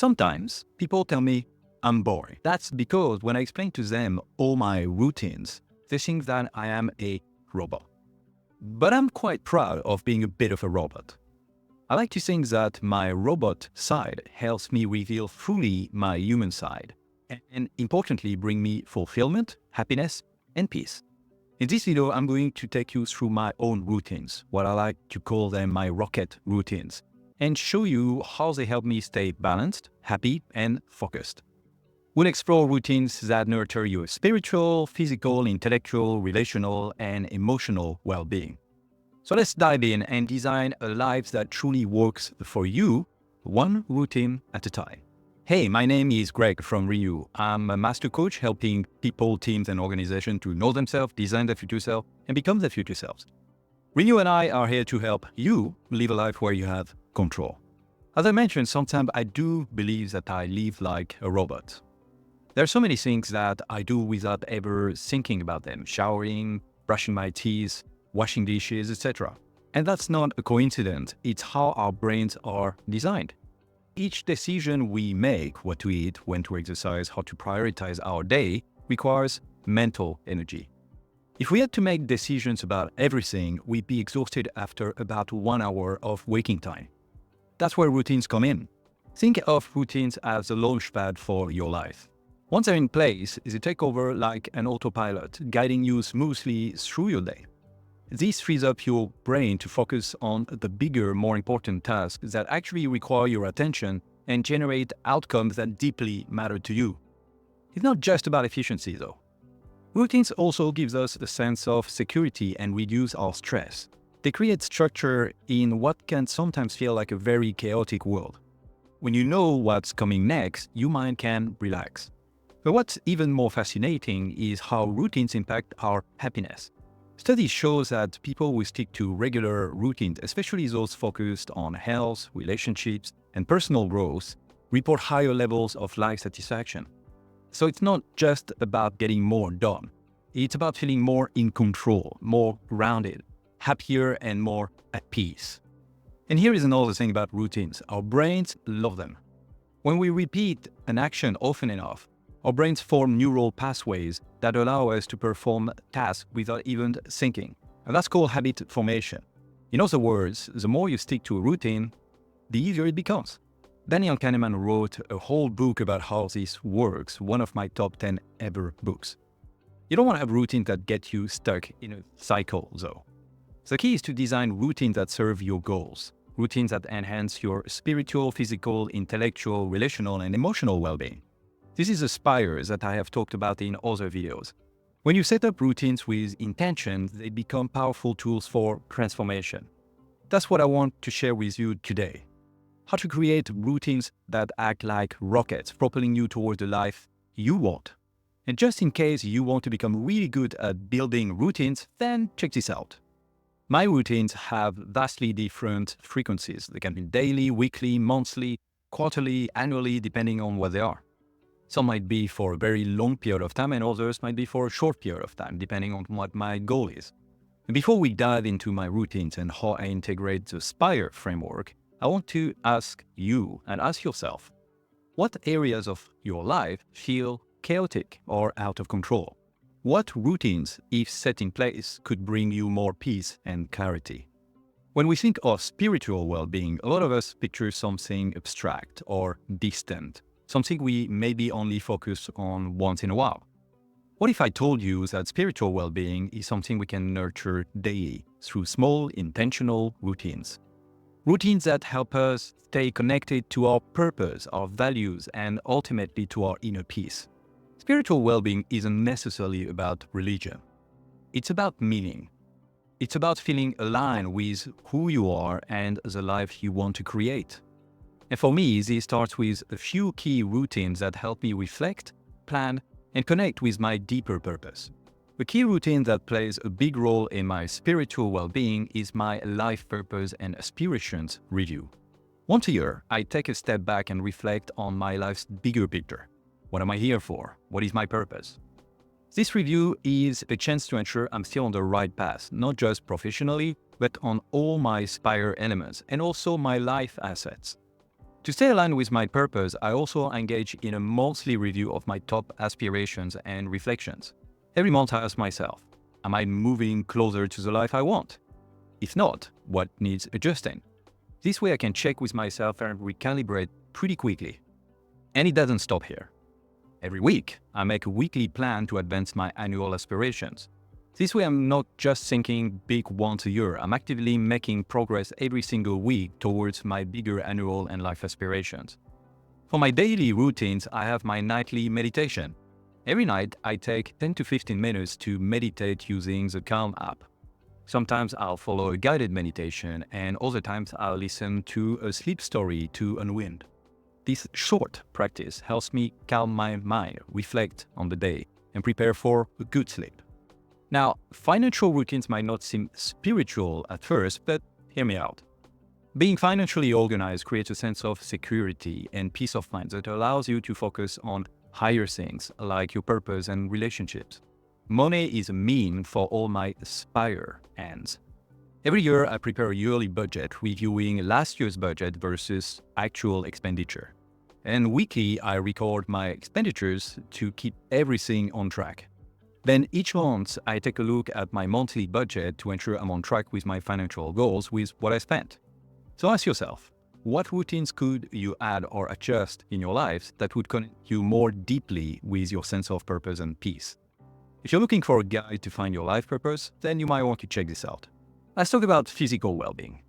Sometimes people tell me I'm boring. That's because when I explain to them all my routines, they think that I am a robot. But I'm quite proud of being a bit of a robot. I like to think that my robot side helps me reveal fully my human side and importantly bring me fulfillment, happiness, and peace. In this video, I'm going to take you through my own routines, what I like to call them my rocket routines, and show you how they help me stay balanced, happy, and focused. We'll explore routines that nurture your spiritual, physical, intellectual, relational, and emotional well-being. So let's dive in and design a life that truly works for you, one routine at a time. Hey, my name is Greg from Renew. I'm a master coach helping people, teams, and organizations to know themselves, design their future self, and become their future selves. Renew and I are here to help you live a life where you have control. As I mentioned, sometimes I do believe that I live like a robot. There are so many things that I do without ever thinking about them: showering, brushing my teeth, washing dishes, etc. And that's not a coincidence. It's how our brains are designed. Each decision we make, what to eat, when to exercise, how to prioritize our day, requires mental energy. If we had to make decisions about everything, we'd be exhausted after about 1 hour of waking time. That's where routines come in. Think of routines as a launchpad for your life. Once they're in place, they take over like an autopilot, guiding you smoothly through your day. This frees up your brain to focus on the bigger, more important tasks that actually require your attention and generate outcomes that deeply matter to you. It's not just about efficiency though. Routines also gives us a sense of security and reduce our stress. They create structure in what can sometimes feel like a very chaotic world. When you know what's coming next, your mind can relax. But what's even more fascinating is how routines impact our happiness. Studies show that people who stick to regular routines, especially those focused on health, relationships, and personal growth, report higher levels of life satisfaction. So it's not just about getting more done. It's about feeling more in control, more grounded, happier, and more at peace. And here is another thing about routines. Our brains love them. When we repeat an action often enough, our brains form neural pathways that allow us to perform tasks without even thinking. And that's called habit formation. In other words, the more you stick to a routine, the easier it becomes. Daniel Kahneman wrote a whole book about how this works, one of my top 10 ever books. You don't want to have routines that get you stuck in a cycle, though. The key is to design routines that serve your goals, routines that enhance your spiritual, physical, intellectual, relational, and emotional well-being. This is a spire that I have talked about in other videos. When you set up routines with intention, they become powerful tools for transformation. That's what I want to share with you today. How to create routines that act like rockets, propelling you towards the life you want. And just in case you want to become really good at building routines, then check this out. My routines have vastly different frequencies. They can be daily, weekly, monthly, quarterly, annually, depending on what they are. Some might be for a very long period of time and others might be for a short period of time, depending on what my goal is. And before we dive into my routines and how I integrate the SPIRE framework, I want to ask you and ask yourself, what areas of your life feel chaotic or out of control? What routines, if set in place, could bring you more peace and clarity? When we think of spiritual well-being, a lot of us picture something abstract or distant, something we maybe only focus on once in a while. What if I told you that spiritual well-being is something we can nurture daily through small, intentional routines? Routines that help us stay connected to our purpose, our values, and ultimately to our inner peace. Spiritual well-being isn't necessarily about religion. It's about meaning. It's about feeling aligned with who you are and the life you want to create. And for me, this starts with a few key routines that help me reflect, plan, and connect with my deeper purpose. The key routine that plays a big role in my spiritual well-being is my life purpose and aspirations review. Once a year, I take a step back and reflect on my life's bigger picture. What am I here for? What is my purpose? This review is a chance to ensure I'm still on the right path, not just professionally, but on all my SPIRE elements and also my life assets. To stay aligned with my purpose, I also engage in a monthly review of my top aspirations and reflections. Every month I ask myself, am I moving closer to the life I want? If not, what needs adjusting? This way I can check with myself and recalibrate pretty quickly. And it doesn't stop here. Every week, I make a weekly plan to advance my annual aspirations. This way I'm not just thinking big once a year, I'm actively making progress every single week towards my bigger annual and life aspirations. For my daily routines, I have my nightly meditation. Every night, I take 10 to 15 minutes to meditate using the Calm app. Sometimes I'll follow a guided meditation, and other times I'll listen to a sleep story to unwind. This short practice helps me calm my mind, reflect on the day, and prepare for a good sleep. Now, financial routines might not seem spiritual at first, but hear me out. Being financially organized creates a sense of security and peace of mind that allows you to focus on higher things like your purpose and relationships. Money is a mean for all my aspire ends. Every year, I prepare a yearly budget, reviewing last year's budget versus actual expenditure. And weekly, I record my expenditures to keep everything on track. Then each month, I take a look at my monthly budget to ensure I'm on track with my financial goals with what I spent. So ask yourself, what routines could you add or adjust in your lives that would connect you more deeply with your sense of purpose and peace? If you're looking for a guide to find your life purpose, then you might want to check this out. Let's talk about physical well-being.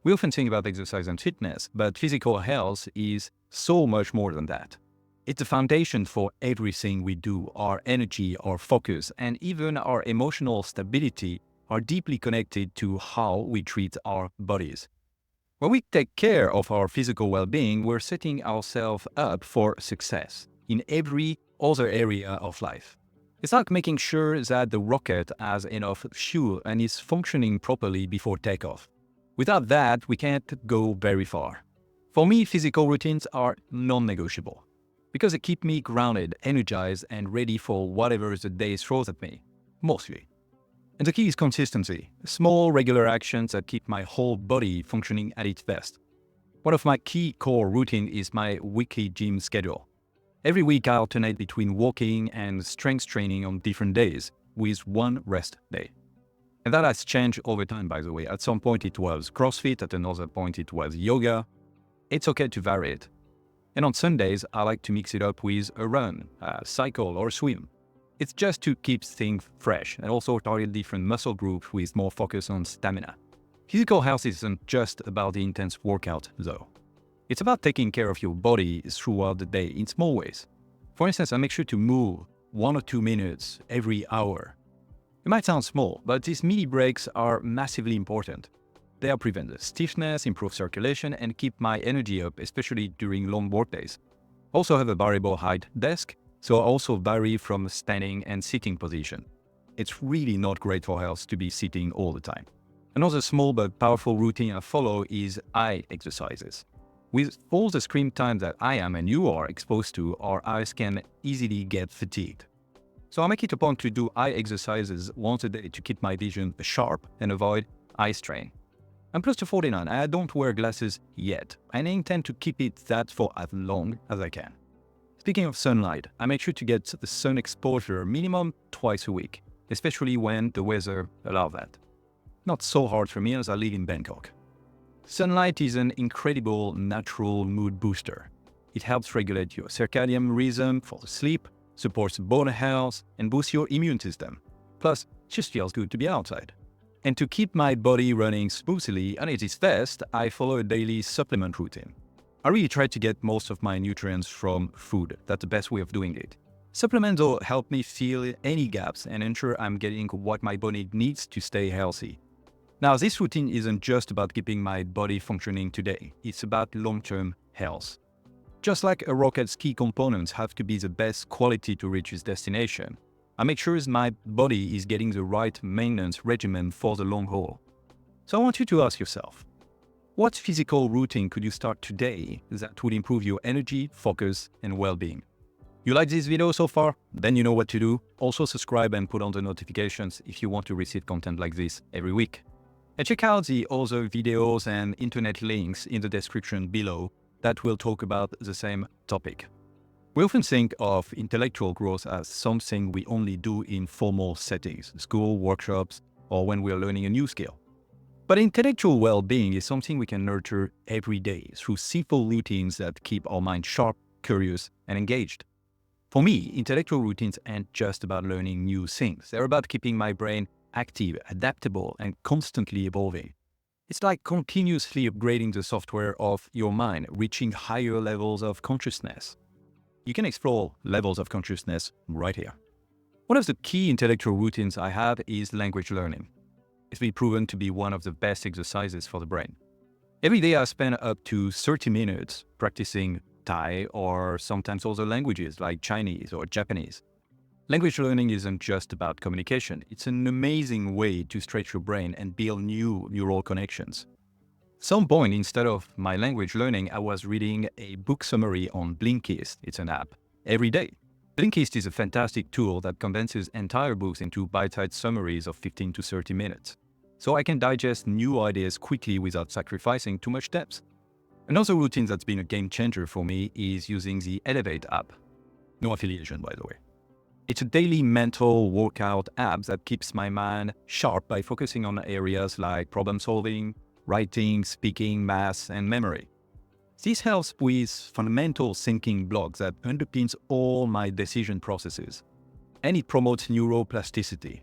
We often think about exercise and fitness, but physical health is so much more than that. It's the foundation for everything we do. Our energy, our focus, and even our emotional stability are deeply connected to how we treat our bodies. When we take care of our physical well-being, we're setting ourselves up for success in every other area of life. It's like making sure that the rocket has enough fuel and is functioning properly before takeoff. Without that, we can't go very far. For me, physical routines are non-negotiable because they keep me grounded, energized, and ready for whatever the day throws at me, mostly. And the key is consistency, small, regular actions that keep my whole body functioning at its best. One of my key core routines is my weekly gym schedule. Every week I alternate between walking and strength training on different days, with one rest day. And that has changed over time, by the way. At some point it was CrossFit, at another point it was yoga. It's okay to vary it. And on Sundays, I like to mix it up with a run, a cycle, or swim. It's just to keep things fresh and also target different muscle groups with more focus on stamina. Physical health isn't just about the intense workout, though. It's about taking care of your body throughout the day in small ways. For instance, I make sure to move 1 or 2 minutes every hour. It might sound small, but these mini breaks are massively important. They help prevent the stiffness, improve circulation, and keep my energy up, especially during long work days. I also have a variable height desk, so I also vary from standing and sitting position. It's really not great for health to be sitting all the time. Another small but powerful routine I follow is eye exercises. With all the screen time that I am and you are exposed to, our eyes can easily get fatigued. So I make it a point to do eye exercises once a day to keep my vision sharp and avoid eye strain. I'm close to 49, I don't wear glasses yet, and I intend to keep it that for as long as I can. Speaking of sunlight, I make sure to get the sun exposure minimum twice a week, especially when the weather allows that. Not so hard for me as I live in Bangkok. Sunlight is an incredible natural mood booster. It helps regulate your circadian rhythm for sleep, supports bone health, and boosts your immune system. Plus, it just feels good to be outside. And to keep my body running smoothly and at its best, I follow a daily supplement routine. I really try to get most of my nutrients from food. That's the best way of doing it. Supplements will help me fill any gaps and ensure I'm getting what my body needs to stay healthy. Now, this routine isn't just about keeping my body functioning today. It's about long-term health. Just like a rocket's key components have to be the best quality to reach its destination, I make sure my body is getting the right maintenance regimen for the long haul. So I want you to ask yourself, what physical routine could you start today that would improve your energy, focus, and well-being? You like this video so far? Then you know what to do. Also subscribe and put on the notifications if you want to receive content like this every week. And check out the other videos and internet links in the description below. that will talk about the same topic. We often think of intellectual growth as something we only do in formal settings, school, workshops, or when we are learning a new skill. But intellectual well-being is something we can nurture every day through simple routines that keep our mind sharp, curious, and engaged. For me, intellectual routines aren't just about learning new things. They're about keeping my brain active, adaptable, and constantly evolving. It's like continuously upgrading the software of your mind, reaching higher levels of consciousness. You can explore levels of consciousness right here. One of the key intellectual routines I have is language learning. It's been proven to be one of the best exercises for the brain. Every day I spend up to 30 minutes practicing Thai or sometimes other languages like Chinese or Japanese. Language learning isn't just about communication. It's an amazing way to stretch your brain and build new neural connections. At some point, instead of my language learning, I was reading a book summary on Blinkist. It's an app every day. Blinkist is a fantastic tool that condenses entire books into bite-sized summaries of 15 to 30 minutes. So I can digest new ideas quickly without sacrificing too much depth. Another routine that's been a game changer for me is using the Elevate app. No affiliation, by the way. It's a daily mental workout app that keeps my mind sharp by focusing on areas like problem solving, writing, speaking, math, and memory. This helps with fundamental thinking blocks that underpins all my decision processes. And it promotes neuroplasticity.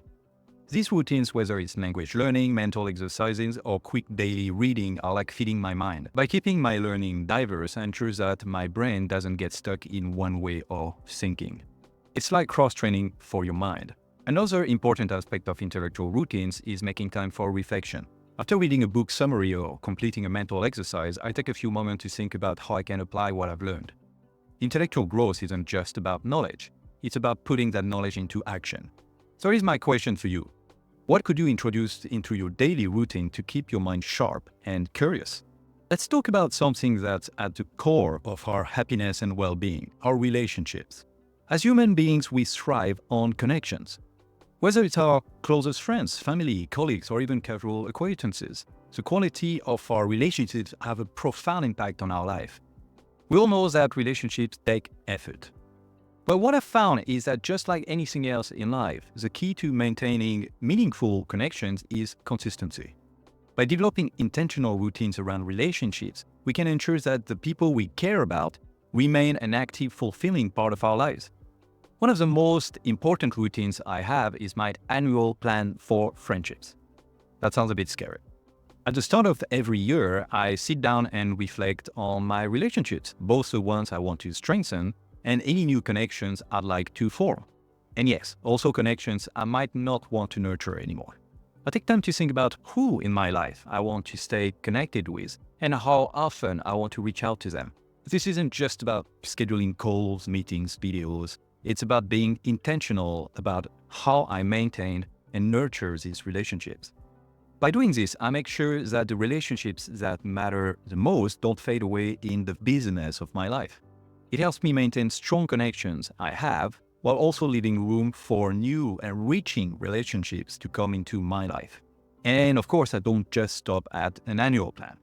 These routines, whether it's language learning, mental exercises, or quick daily reading, are like feeding my mind. By keeping my learning diverse, I ensure that my brain doesn't get stuck in one way of thinking. It's like cross-training for your mind. Another important aspect of intellectual routines is making time for reflection. After reading a book summary or completing a mental exercise, I take a few moments to think about how I can apply what I've learned. Intellectual growth isn't just about knowledge. It's about putting that knowledge into action. So here's my question for you. What could you introduce into your daily routine to keep your mind sharp and curious? Let's talk about something that's at the core of our happiness and well-being, our relationships. As human beings, we thrive on connections. Whether it's our closest friends, family, colleagues, or even casual acquaintances, the quality of our relationships have a profound impact on our life. We all know that relationships take effort. But what I've found is that just like anything else in life, the key to maintaining meaningful connections is consistency. By developing intentional routines around relationships, we can ensure that the people we care about remain an active, fulfilling part of our lives. One of the most important routines I have is my annual plan for friendships. That sounds a bit scary. At the start of every year, I sit down and reflect on my relationships, both the ones I want to strengthen and any new connections I'd like to form. And yes, also connections I might not want to nurture anymore. I take time to think about who in my life I want to stay connected with and how often I want to reach out to them. This isn't just about scheduling calls, meetings, videos. It's about being intentional about how I maintain and nurture these relationships. By doing this, I make sure that the relationships that matter the most don't fade away in the busyness of my life. It helps me maintain strong connections I have, while also leaving room for new and enriching relationships to come into my life. And of course, I don't just stop at an annual plan.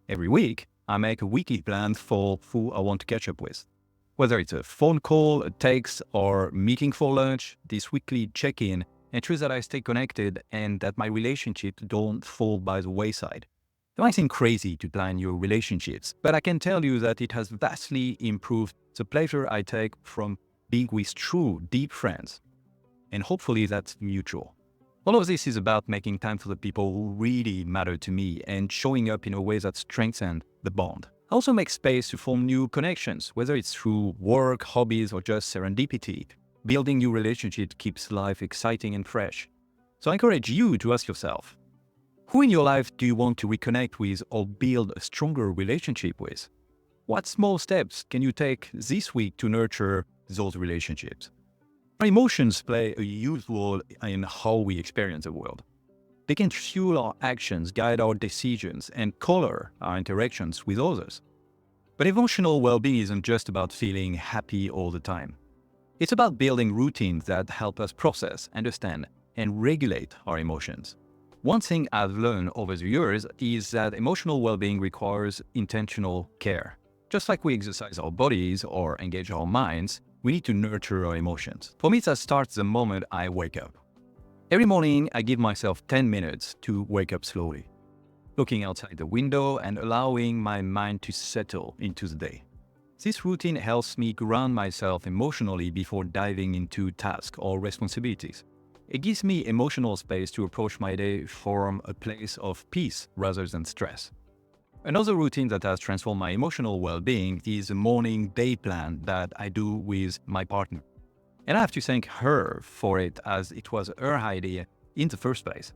Every week, I make a weekly plan for who I want to catch up with. Whether it's a phone call, a text, or meeting for lunch, this weekly check-in ensures that I stay connected and that my relationships don't fall by the wayside. It might seem crazy to plan your relationships, but I can tell you that it has vastly improved the pleasure I take from being with true, deep friends. And hopefully that's mutual. All of this is about making time for the people who really matter to me and showing up in a way that strengthens the bond. I also make space to form new connections, whether it's through work, hobbies, or just serendipity. Building new relationships keeps life exciting and fresh. So I encourage you to ask yourself, who in your life do you want to reconnect with or build a stronger relationship with? What small steps can you take this week to nurture those relationships? Our emotions play a huge role in how we experience the world. They can fuel our actions, guide our decisions, and color our interactions with others. But emotional well-being isn't just about feeling happy all the time. It's about building routines that help us process, understand, and regulate our emotions. One thing I've learned over the years is that emotional well-being requires intentional care. Just like we exercise our bodies or engage our minds, we need to nurture our emotions. For me, that starts the moment I wake up. Every morning, I give myself 10 minutes to wake up slowly, looking outside the window and allowing my mind to settle into the day. This routine helps me ground myself emotionally before diving into tasks or responsibilities. It gives me emotional space to approach my day from a place of peace rather than stress. Another routine that has transformed my emotional well-being is a morning day plan that I do with my partner. And I have to thank her for it, as it was her idea in the first place.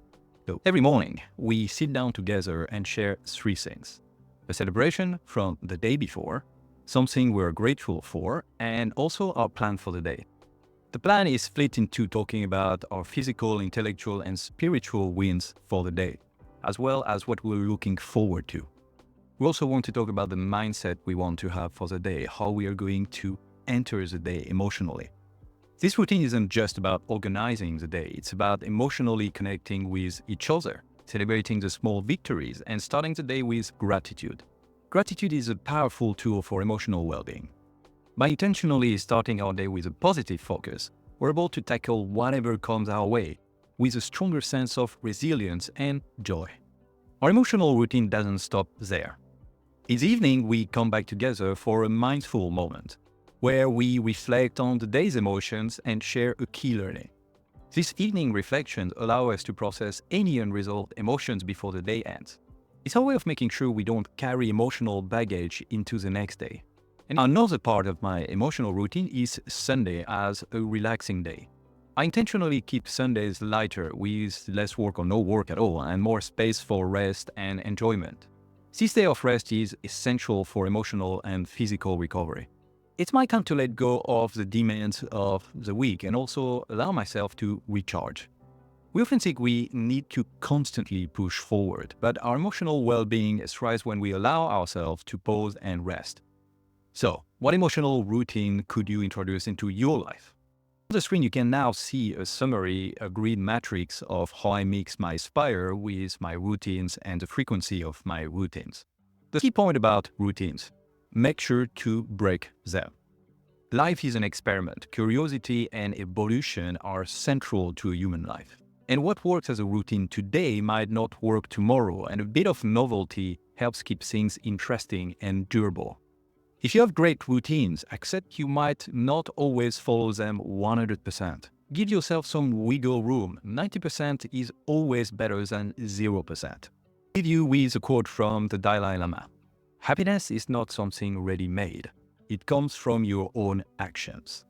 So every morning, we sit down together and share three things: a celebration from the day before, something we're grateful for, and also our plan for the day. The plan is split into talking about our physical, intellectual, and spiritual wins for the day, as well as what we're looking forward to. We also want to talk about the mindset we want to have for the day, how we are going to enter the day emotionally. This routine isn't just about organizing the day, it's about emotionally connecting with each other, celebrating the small victories, and starting the day with gratitude. Gratitude is a powerful tool for emotional well-being. By intentionally starting our day with a positive focus, we're able to tackle whatever comes our way with a stronger sense of resilience and joy. Our emotional routine doesn't stop there. In the evening, we come back together for a mindful moment, where we reflect on the day's emotions and share a key learning. These evening reflections allow us to process any unresolved emotions before the day ends. It's a way of making sure we don't carry emotional baggage into the next day. And another part of my emotional routine is Sunday as a relaxing day. I intentionally keep Sundays lighter, with less work or no work at all, and more space for rest and enjoyment. This day of rest is essential for emotional and physical recovery. It's my time to let go of the demands of the week and also allow myself to recharge. We often think we need to constantly push forward, but our emotional well-being thrives when we allow ourselves to pause and rest. So, what emotional routine could you introduce into your life? On the screen, you can now see a summary, a grid matrix of how I mix my Spire with my routines and the frequency of my routines. The key point about routines: make sure to break them. Life is an experiment. Curiosity and evolution are central to human life. And what works as a routine today might not work tomorrow, and a bit of novelty helps keep things interesting and durable. If you have great routines, accept you might not always follow them 100%. Give yourself some wiggle room. 90% is always better than 0%. I'll leave you with a quote from the Dalai Lama. Happiness is not something ready-made. It comes from your own actions.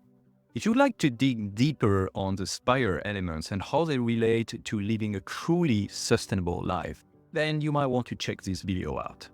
If you'd like to dig deeper on the Spire elements and how they relate to living a truly sustainable life, then you might want to check this video out.